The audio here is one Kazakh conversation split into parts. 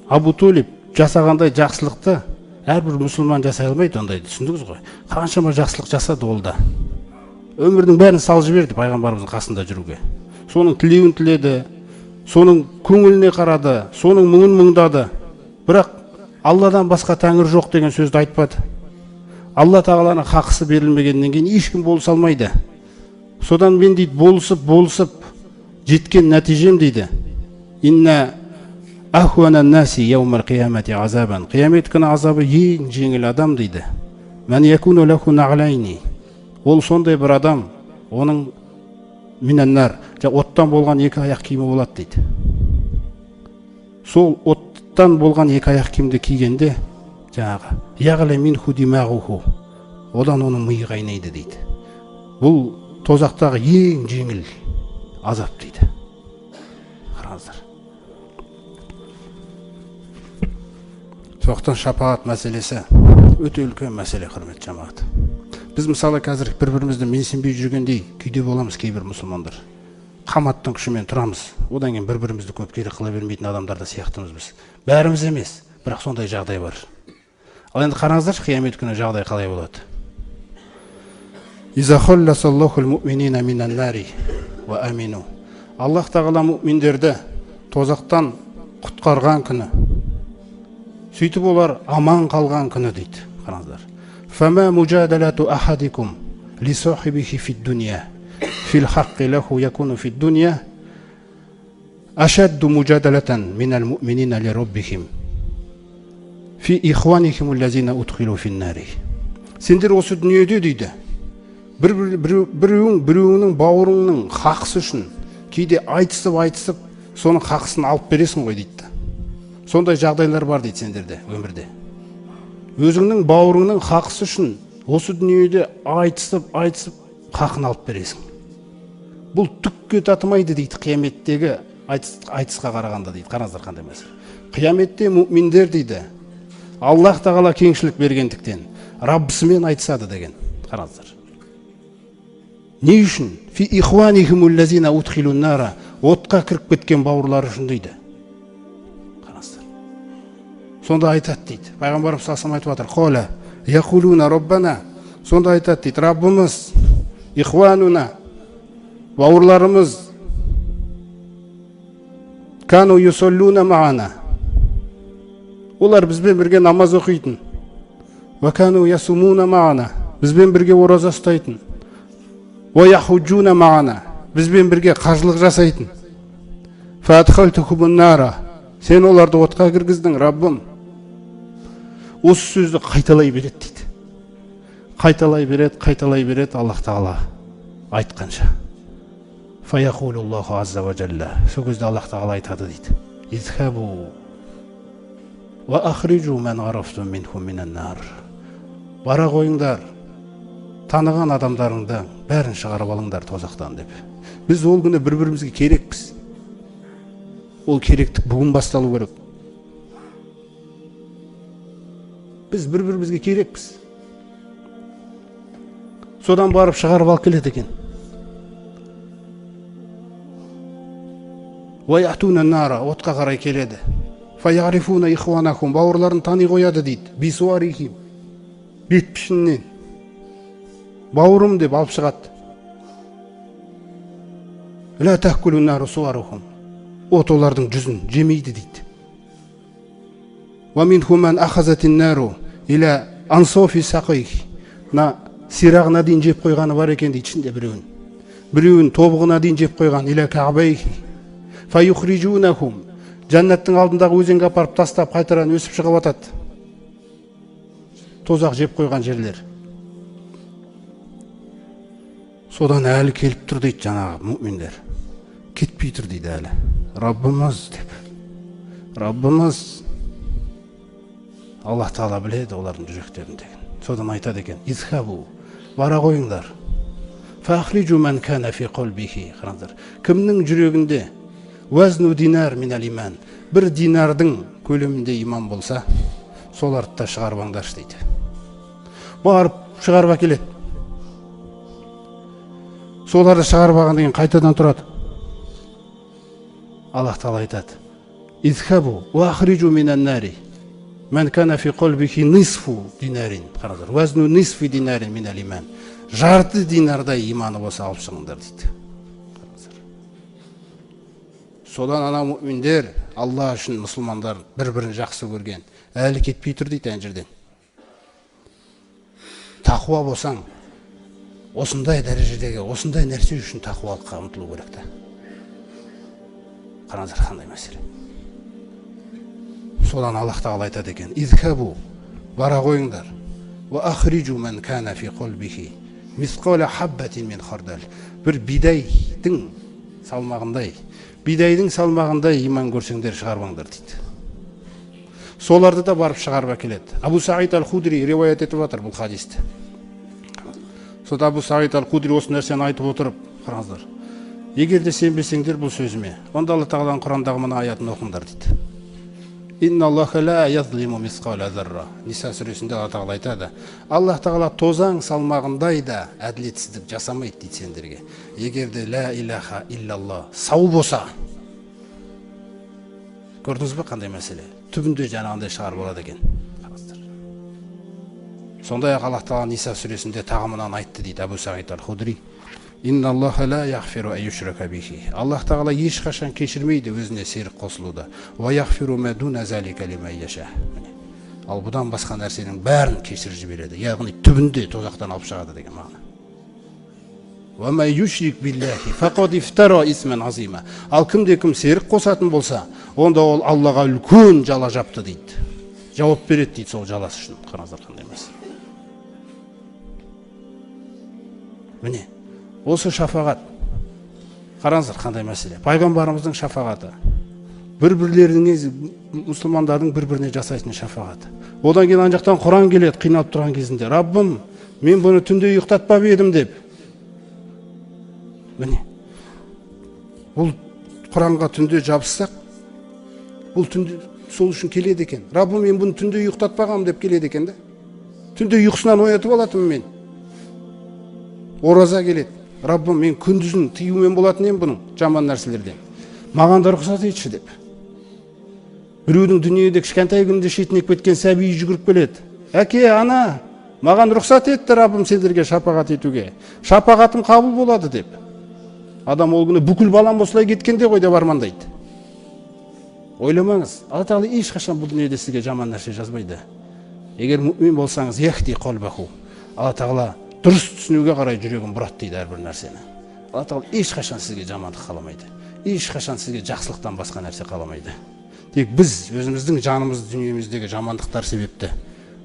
Абу Талиб жасағандай жақсылықты әрбір мұсылман жасай алмайды, ондай, түсіндіңіз ғой. Қаншама жақсылық жасады ол да. Өмірдің бәрін салып жіберді пайғамбарымыздың қасында жүруге. Соның тілеуін тіледі, соның көңіліне қарады, соның мұңын мұңдады. Бірақ Алладан басқа тәңір жоқ деген сөзді айтпады. Алла тағаланың хақысы берілмегеннен кейін ешкім болыса алмайды. Содан мен дейді болысып жеткен нәтижем дейді. Инна ахуанан наси яумал қиямати азабан. Қиямет күні азабы ең жеңіл адам дейді. Мән якуну лаху нағлайни. Ол сондай бір адам, оның минаннар, оттан болған екі аяқ киімі болады дейді. Сол оттан болған екі аяқ киімді кигенде, жаңағы яғле минху димағуху, одан оның миы қайнайды дейді. Бұл тозақтағы ең жеңіл азап дейді. Қараңыздар. Соқтан шапағат мәселесі өте үлкен мәселе, құрметті жамағат. Біз мысалы қазір бір-бірімізді менсінбей жүргендей күйде боламыз кейбір мұсылмандар. Қаматтың күшімен тұрамыз. Одан кейін бір-бірімізді көп керек қыла бермейтін адамдар да сияқтымыз біз. Бәріміз емес, бірақ сондай жағдай бар. Ал енді қараңыздар, қиямет күні жағдай қалай болады? Иза холласаллахул муъминина минан нари ва амину. Аллах тағала муъминдерді тозақтан құтқарған күні, сөйтіп олар аман қалған күні дейді. Қараңыздар. Фама мужадалату ахадикум ли сахибихи фи дуния фил хаққи лаху якуну фи дуния ашадду мужадалатан минал муъминина ли роббихим фи ихванихим уллазина удхилу фин нари. Сендер осы дүниеде дейді, біреуінің бауырыңның хақысы үшін кейде айтысып соның хақысын алып бересің ғой дейді. Сондай жағдайлар бар дейді сендерде өмірде. Өзіңнің бауырыңның хақысы үшін осы дүниеде айтысып хақын алып бересің. Бұл түкке татымайды дейді қияметтегі айтысқа қарағанда дейді. Қараңыздар қандай мәселе. Қияметте мүминдер дейді, Аллах тағала кеңшілік бергендіктен Раббысымен айтысады деген. Қараңыздар. Не үшін? Фи ихванихимул лазина удхилун нара. Отқа кіріп кеткен бауырлары үшін дейді. Сонда айтады дейді. Пайғамбарымыз саллаллаху алейхи айтып жатыр. Қола яқулуна роббана. Сонда айтады дейді. Раббымыз, ихвануна, бауырларымыз, кану юсоллуна маана. Олар бізбен бірге намаз оқитын. Ва кану ясумуна маана. Бізбен бірге ораза ұстайтын. Ва яхуджуна маана. Бізбен бірге қажылық жасайтын. Фа адхалтухумун нара. Сен оларды отқа кіргіздің, Раббым. Осы сөзді қайталай береді дейді. Қайталай береді Аллах тағала айтқанша. Фаяқулуллаху азза ва жалла. Сол кезде Аллах тағала айтады дейді. Изхабу ва ахриджу ман арафтум минхум минан нар. Бара қойыңдар, таныған адамдарыңды бәрін шығарып алыңдар тозақтан деп. Біз ол күні бір-бірімізге керекпіз. Ол керектік бүгін басталу керек. Біз бір-бірімізге керекпіз. Содан барып шығарып алып келеді екен. Ваятуна нара, отқа қарай келеді. Фаярифуна ихванахум, бауырларын тани қояды дейді. Бисуарихим, бет пішіннен. Бауырым деп алып шығады. Ла тахкулун нару суарухум. От олардың жүзін жемейді дейді. Ва минхум ман ахазатин нару иля ансофи сақих. На сирағына дейін жеп қойғаны бар екен дейді ішінде біреуін. Біреуін тобығына дейін жеп қойған иля каабайхи. Фа юхриджунахум. Жәннаттың алдындағы өзенге апарып тастап қайтаран өсіп шығып атады. Тозақ жеп қойған жерлер. Содан әлі келіп тұр дейді жаңағы мүминдер. Кетпей тұр дейді әлі. Раббымыз деп. Раббымыз. Аллах тағала біледі олардың жүректерін деген. Содан айтады екен. Изхабу. Бара қойыңдар. Фахриджу ман кана фи қалбихи. Қараңдар. Кімнің жүрегінде уазну динар минал иман. Бір динардың көлемінде иман болса, соларды да шығарып алыңдаршы дейді. Барып шығарып әкеледі. Соларды шығарып алғаннан кейін қайтадан тұрады. Аллах тағала айтады. Изхабу ва ахриджу минан нари мен кана фи қалбихи нисфу динарин. Қараңыздар, вазну нисфи динарин минал иман. Жарты динардай иманы болса алып шығыңдар дейді. Қараңыздар. Содан ана мүминдер, Алла үшін мұсылмандар бір-бірін жақсы көрген, әлі кетпей тұр дейді ана жерден. Тақуа болсаң, осындай дәрежедегі, осындай нәрсе үшін тақуалыққа ұмтылу керек та. Қараңыздар, қандай мәселе. Содан Аллах тағала айтады екен: "Изхабу, бара қойыңдар. Ва ахриджу мен кана фи қалбихи мисқала хаббатин мин хардал." Бір бидайдың салмағындай иман көрсеңдер шығарбаңдар дейді. Соларды да барып шығарып әкеледі. Абу Саид ал-Худри риwayat етіп жатыр бұл хадисті. Сода Абу Саид ал-Худри осы нәрсені айтып отырып, қараңыздар, егер де сенбесеңдер бұл сөзіме, онда Алла тағаланың Құрандағы мына аятын оқыңдар дейді. Инна Аллаха ла язлиму мисқала зарра. Ниса сүресінде Алла тағала айтады: Аллах тағала тозаң салмағындай да әділетсіздік жасамайды дейді сендерге. Егер де ла илаха иллалла сау болса. Көрдіңіз бе қандай мәселе? Түбінде жаңағындай шығар болады екен. Сондай-ақ Аллах тағала Ниса сүресінде тағы мынаны айтты дейді Абу Саид ал-Худри: Инна Аллаха ла яғфиру айюшрака бихи. Аллах тағала ешқашан кешірмейді өзіне серік қосылуды. Ва яғфиру ма дуна залика лиман яша. Ал бұдан басқа нәрсенің бәрін кешіріп жібереді. Яғни түбінде тозақтан алып шығады деген мағына. Ва ма юшрик биллахи фақад ифтара исман азима. Ал кімде-кім серік қосатын болса, онда ол Аллаға үлкен жала жапты дейді. Жауап береді дейді сол жаласы үшін. Қараңыздар қандай мәселе. Міне, осы шафағат. Қараңыздар қандай мәселе. Пайғамбарымыздың шафағаты. Бір-бірлеріне, мұсылмандардың бір-біріне жасайтын шафағаты. Одан кейін жақтан Құран келеді қиналып тұрған кезінде: Раббым, мен бұны түнде ұйықтатпап едім деп. Міне, бұл Құранға түнде жабыссақ, бұл түнде сол үшін келеді екен. Раббым, мен бұны түнде ұйықтатпағам деп келеді екен да. Түнде ұйқысынан оятып алатым мен. Ораза келеді: Раббым, мен күндізін тыюмен болатын ем бұның жаман нәрселерден. Маған да рұқсат етші деп. Біреудің дүниеде кішкентай күнінде шетінеп кеткен сәби жүгіріп келеді: Әке, ана, маған рұқсат етті Раббым сендерге шапағат етуге. Шапағатым қабыл болады деп. Адам ол күні бүкіл балам осылай кеткенде ғой деп армандайды. Ойламаңыз, Алла тағала ешқашан бұл дүниеде сізге жаман нәрсе жазбайды. Егер мүмин болсаңыз, яхди қалбаху. Алла тағала дұрыс түсінуге қарай жүрегін бұрады дейді әрбір нәрсені. Алла тағала ешқашан сізге жамандық қаламайды. Ешқашан сізге жақсылықтан басқа нәрсе қаламайды. Тек біз өзіміздің жанымыз дүниеміздегі жамандықтар себепті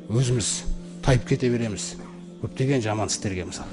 өзіміз тайып кете береміз. Көптеген жаман істерге мысалы.